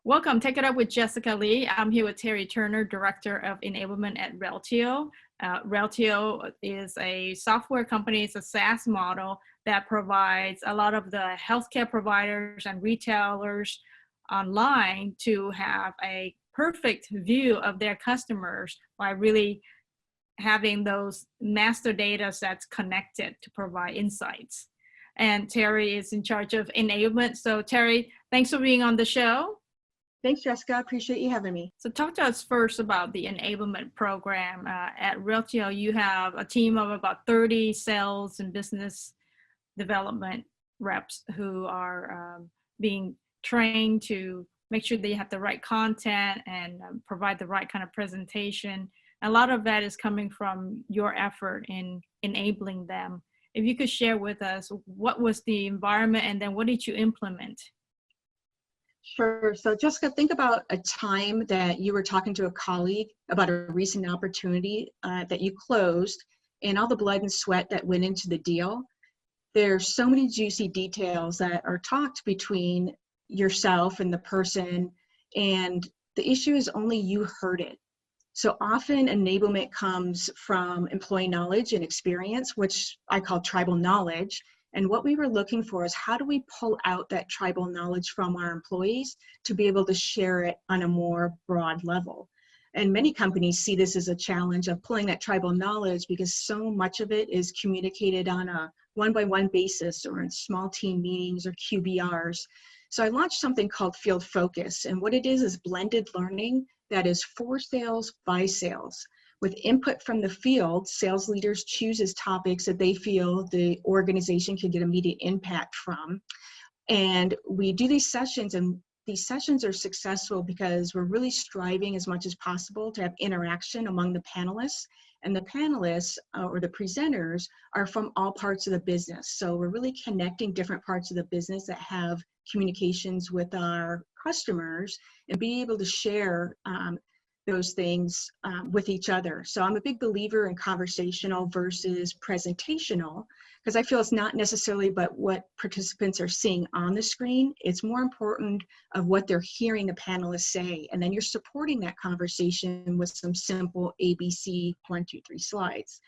Welcome. Take It Up with Jessica Lee. I'm here with Teri Turner, Director of Enablement at Reltio. Reltio is a software company. It's a SaaS model that provides a lot of the healthcare providers and retailers online to have a perfect view of their customers by really having those master data sets connected to provide insights. And Teri is in charge of enablement. So Teri, thanks for being on the show. Thanks, Jessica. I appreciate you having me. So talk to us first about the enablement program. At Reltio, you have a team of about 30 sales and business development reps who are being trained to make sure they have the right content and provide the right kind of presentation. A lot of that is coming from your effort in enabling them. If you could share with us, what was the environment and then what did you implement? Sure. So Jessica, think about a time that you were talking to a colleague about a recent opportunity that you closed and all the blood and sweat that went into the deal. There's so many juicy details that are talked between yourself and the person, and the issue is only you heard it. So often enablement comes from employee knowledge and experience, which I call tribal knowledge. And what we were looking for is how do we pull out that tribal knowledge from our employees to be able to share it on a more broad level. And many companies see this as a challenge of pulling that tribal knowledge because so much of it is communicated on a one-by-one basis or in small team meetings or QBRs. So I launched something called Field Focus. And what it is blended learning that is for sales by sales. With input from the field, sales leaders choose topics that they feel the organization can get immediate impact from. And we do these sessions, and these sessions are successful because we're really striving as much as possible to have interaction among the panelists. And the panelists or the presenters are from all parts of the business. So we're really connecting different parts of the business that have communications with our customers and be able to share those things with each other. So I'm a big believer in conversational versus presentational, because I feel it's not necessarily but what participants are seeing on the screen. It's more important of what they're hearing the panelists say. And then you're supporting that conversation with some simple ABC 1, 2, 3 slides.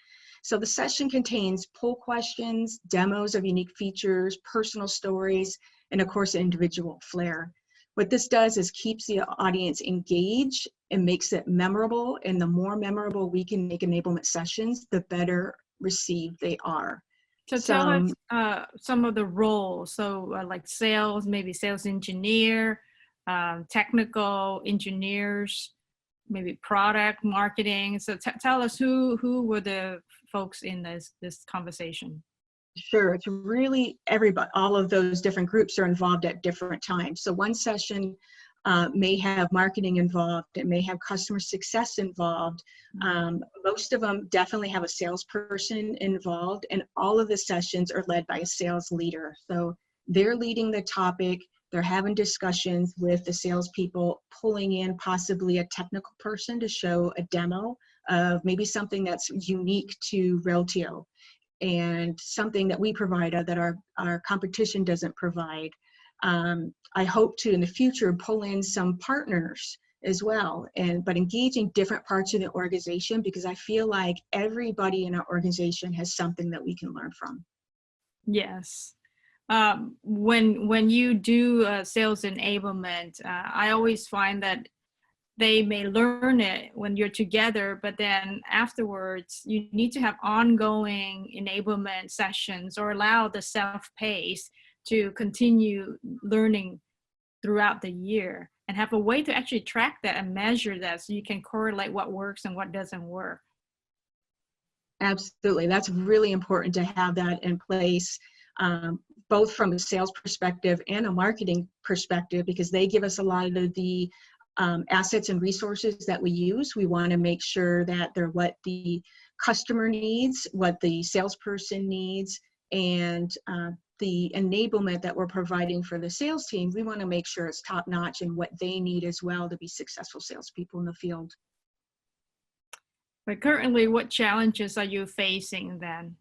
So the session contains poll questions, demos of unique features, personal stories, and of course, individual flair. What this does is keeps the audience engaged and makes it memorable. And the more memorable we can make enablement sessions, the better received they are. So tell us some of the roles. So like sales, maybe sales engineer, technical engineers, maybe product marketing. So tell us who were the folks in this conversation? Sure, it's really everybody, all of those different groups are involved at different times. So one session may have marketing involved, it may have customer success involved. Most of them definitely have a salesperson involved, and all of the sessions are led by a sales leader. So they're leading the topic, they're having discussions with the salespeople, pulling in possibly a technical person to show a demo of maybe something that's unique to Reltio, and something that we provide that our competition doesn't provide. I hope to in the future pull in some partners as well, but engaging different parts of the organization, because I feel like everybody in our organization has something that we can learn from. Yes. When you do sales enablement, I always find that they may learn it when you're together, but then afterwards you need to have ongoing enablement sessions or allow the self-pace to continue learning throughout the year and have a way to actually track that and measure that so you can correlate what works and what doesn't work. Absolutely, that's really important to have that in place, both from a sales perspective and a marketing perspective, because they give us a lot of the assets and resources that we use. We want to make sure that they're what the customer needs, what the salesperson needs, and the enablement that we're providing for the sales team, we want to make sure it's top notch and what they need as well to be successful salespeople in the field. But currently, what challenges are you facing then?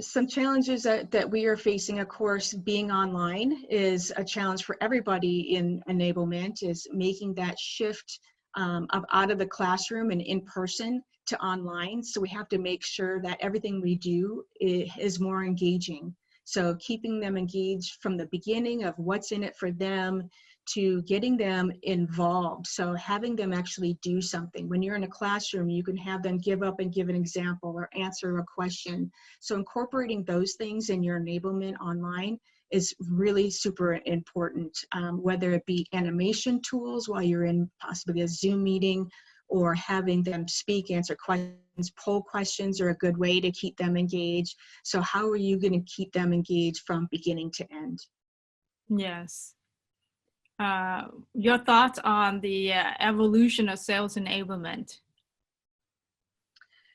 Some challenges that we are facing, of course, being online is a challenge for everybody in enablement, is making that shift out of the classroom and in person to online. So we have to make sure that everything we do is more engaging. So keeping them engaged from the beginning of what's in it for them to getting them involved. So having them actually do something. When you're in a classroom, you can have them give up and give an example or answer a question. So incorporating those things in your enablement online is really super important, whether it be animation tools while you're in possibly a Zoom meeting, or having them speak, answer questions. Poll questions are a good way to keep them engaged. So how are you going to keep them engaged from beginning to end? Yes. Your thoughts on the evolution of sales enablement?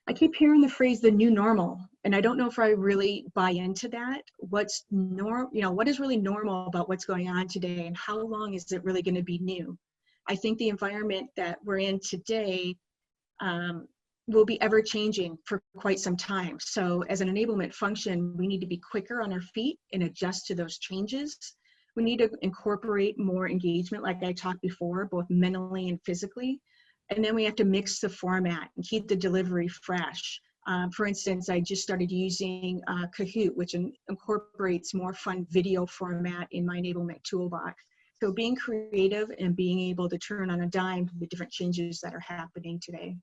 I keep hearing the phrase the new normal, and I don't know if I really buy into that. What is really normal about what's going on today, and how long is it really going to be new? I think the environment that we're in today will be ever changing for quite some time. So as an enablement function, we need to be quicker on our feet and adjust to those changes. We need to incorporate more engagement, like I talked before, both mentally and physically. And then we have to mix the format and keep the delivery fresh. For instance, I just started using Kahoot, which incorporates more fun video format in my enablement toolbox. So being creative and being able to turn on a dime to the different changes that are happening today.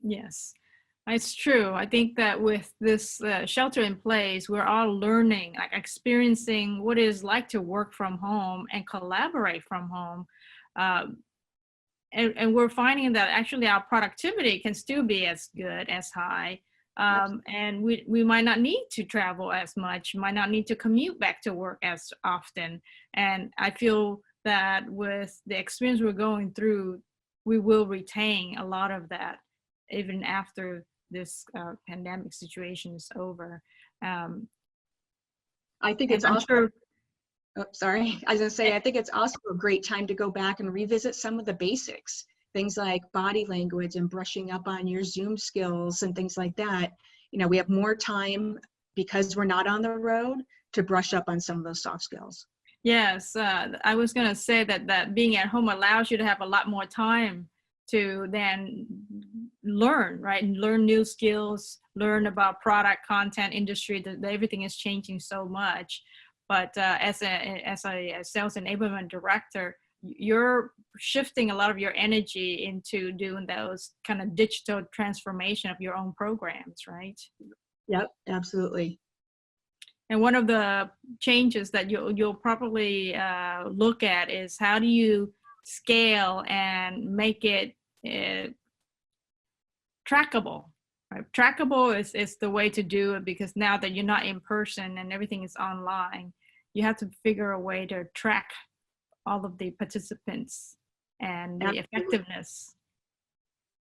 Yes, it's true. I think that with this shelter in place, we're all learning, like experiencing what it is like to work from home and collaborate from home. And we're finding that actually our productivity can still be as good, as high. And we might not need to travel as much, might not need to commute back to work as often. And I feel that with the experience we're going through, we will retain a lot of that even after this pandemic situation is over. I think it's also, sure, oh, sorry, I was gonna say, I think it's also a great time to go back and revisit some of the basics, things like body language and brushing up on your Zoom skills and things like that. You know, we have more time because we're not on the road to brush up on some of those soft skills. Yes, I was going to say that being at home allows you to have a lot more time to then learn, right? And learn new skills, learn about product, content, industry, that everything is changing so much. But as a sales enablement director, you're shifting a lot of your energy into doing those kind of digital transformation of your own programs, right? Yep, absolutely. And one of the changes that you'll probably look at is how do you scale and make it trackable. Right? Trackable is the way to do it, because now that you're not in person and everything is online, you have to figure a way to track all of the participants and the effectiveness.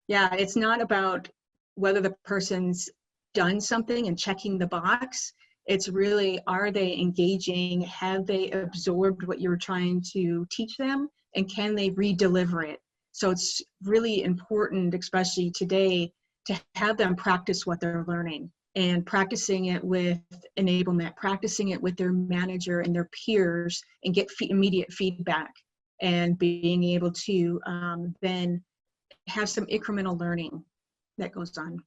Yeah, it's not about whether the person's done something and checking the box. It's really, are they engaging? Have they absorbed what you're trying to teach them? And can they re-deliver it? So it's really important, especially today, to have them practice what they're learning, and practicing it with enablement, practicing it with their manager and their peers, and get immediate feedback, and being able to then have some incremental learning that goes on.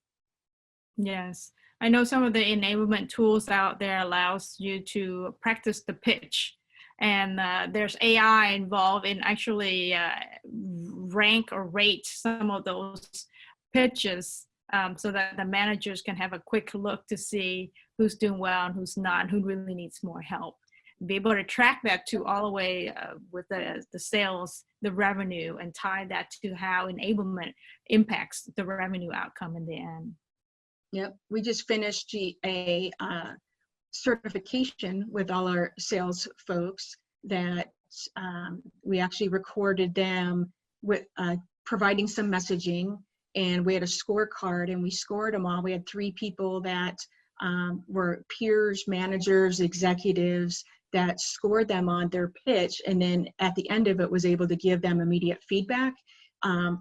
Yes, I know some of the enablement tools out there allows you to practice the pitch, and there's AI involved in actually rank or rate some of those pitches, so that the managers can have a quick look to see who's doing well and who's not, who really needs more help. Be able to track that to all the way with the sales, the revenue, and tie that to how enablement impacts the revenue outcome in the end. Yep, we just finished a certification with all our sales folks that we actually recorded them with providing some messaging, and we had a scorecard, and we scored them all. We had 3 people that were peers, managers, executives, that scored them on their pitch, and then at the end of it was able to give them immediate feedback.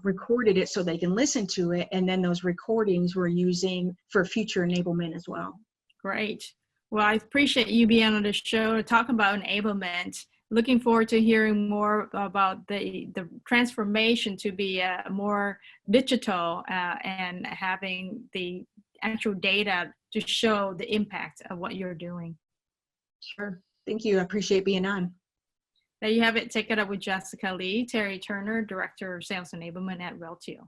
recorded it so they can listen to it, and then those recordings we're using for future enablement as well. Great. Well, I appreciate you being on the show to talk about enablement. Looking forward to hearing more about the transformation to be more digital and having the actual data to show the impact of what you're doing. Sure. Thank you. I appreciate being on. There you have it. Take it up with Jessica Lee, Teri Turner, Director of Sales Enablement at Reltio.